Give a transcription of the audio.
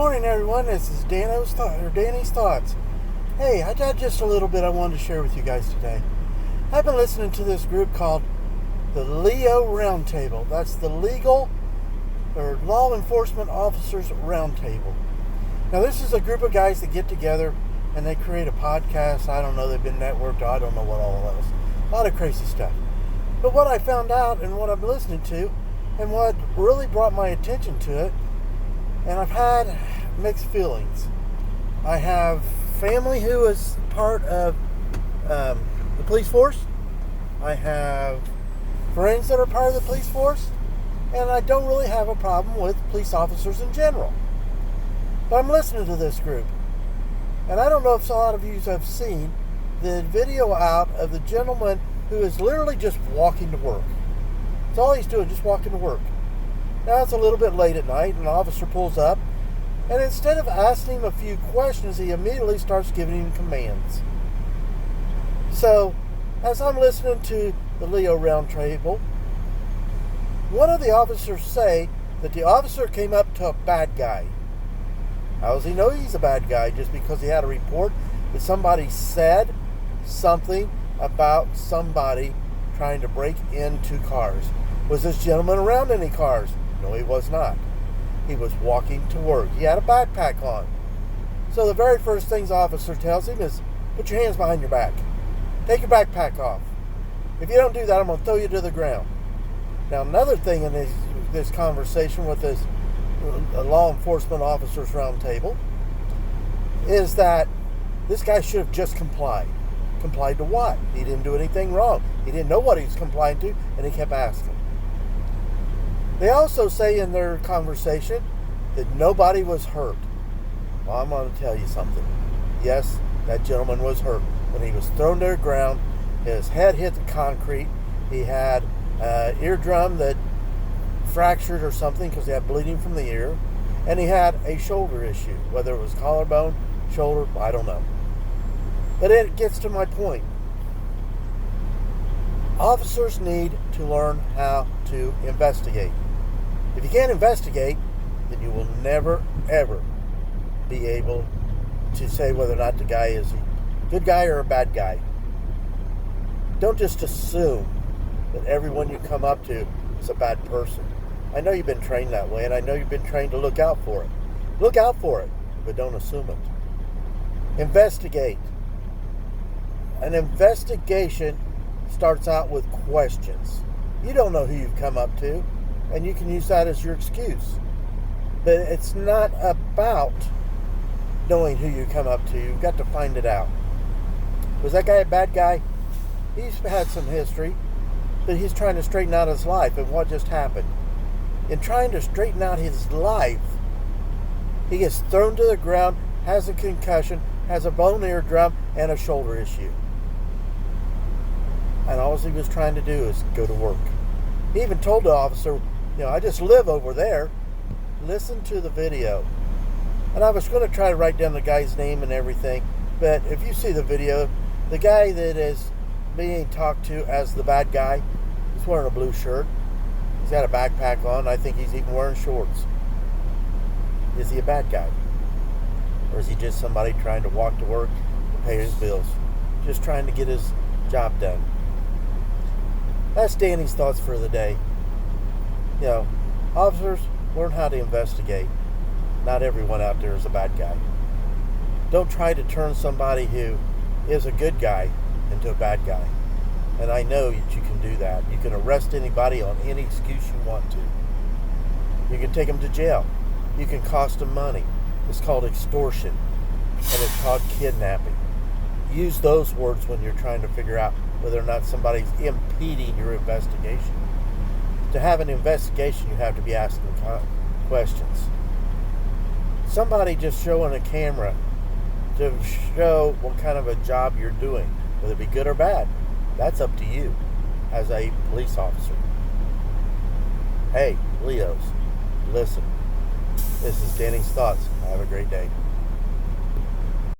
morning, everyone. This is Danny's Thoughts. Hey, I got just a little bit I wanted to share with you guys today. I've been listening to this group called the Leo Roundtable. That's the Legal or Law Enforcement Officers Roundtable. Now, this is a group of guys that get together and they create a podcast. I don't know, they've been networked. I don't know what all else. A lot of crazy stuff. But what I found out and what I'm listening to and what really brought my attention to it, and I've had mixed feelings. I have family who is part of the police force. I have friends that are part of the police force. And I don't really have a problem with police officers in general. But I'm listening to this group. And I don't know if a lot of you have seen the video out of the gentleman who is literally just walking to work. That's all he's doing, just walking to work. Now it's a little bit late at night, and an officer pulls up, and instead of asking him a few questions, he immediately starts giving him commands. So, as I'm listening to the Leo Roundtable, one of the officers say that the officer came up to a bad guy. How does he know he's a bad guy? Just because he had a report that somebody said something about somebody trying to break into cars. Was this gentleman around any cars? No, he was not. He was walking to work. He had a backpack on. So the very first thing the officer tells him is, put your hands behind your back. Take your backpack off. If you don't do that, I'm going to throw you to the ground. Now, another thing in this conversation with this law enforcement officers roundtable is that this guy should have just complied. Complied to what? He didn't do anything wrong. He didn't know what he was complying to, and he kept asking. They also say in their conversation that nobody was hurt. Well, I'm going to tell you something. Yes, that gentleman was hurt. When he was thrown to the ground, his head hit the concrete. He had an eardrum that fractured or something because he had bleeding from the ear. And he had a shoulder issue, whether it was collarbone, shoulder, I don't know. But it gets to my point. Officers need to learn how to investigate. If you can't investigate, then you will never, ever be able to say whether or not the guy is a good guy or a bad guy. Don't just assume that everyone you come up to is a bad person. I know you've been trained that way, and I know you've been trained to look out for it. Look out for it, but don't assume it. Investigate. An investigation starts out with questions. You don't know who you've come up to, and you can use that as your excuse. But it's not about knowing who you come up to. You've got to find it out. Was that guy a bad guy? He's had some history, but he's trying to straighten out his life, and what just happened? In trying to straighten out his life, he gets thrown to the ground, has a concussion, has a bone eardrum, and a shoulder issue. And all he was trying to do is go to work. He even told the officer, I just live over there. Listen to the video. And I was going to try to write down the guy's name and everything, but if you see the video, the guy that is being talked to as the bad guy, he's wearing a blue shirt. He's got a backpack on. I think he's even wearing shorts. Is he a bad guy? Or is he just somebody trying to walk to work to pay his bills? Just trying to get his job done. That's Danny's thoughts for the day. Officers, learn how to investigate. Not everyone out there is a bad guy. Don't try to turn somebody who is a good guy into a bad guy. And I know that you can do that. You can arrest anybody on any excuse you want to. You can take them to jail. You can cost them money. It's called extortion. And it's called kidnapping. Use those words when you're trying to figure out whether or not somebody's impeding your investigation. To have an investigation, you have to be asking questions. Somebody just showing a camera to show what kind of a job you're doing, whether it be good or bad, that's up to you as a police officer. Hey, Leos, listen. This is Danny's Thoughts. Have a great day.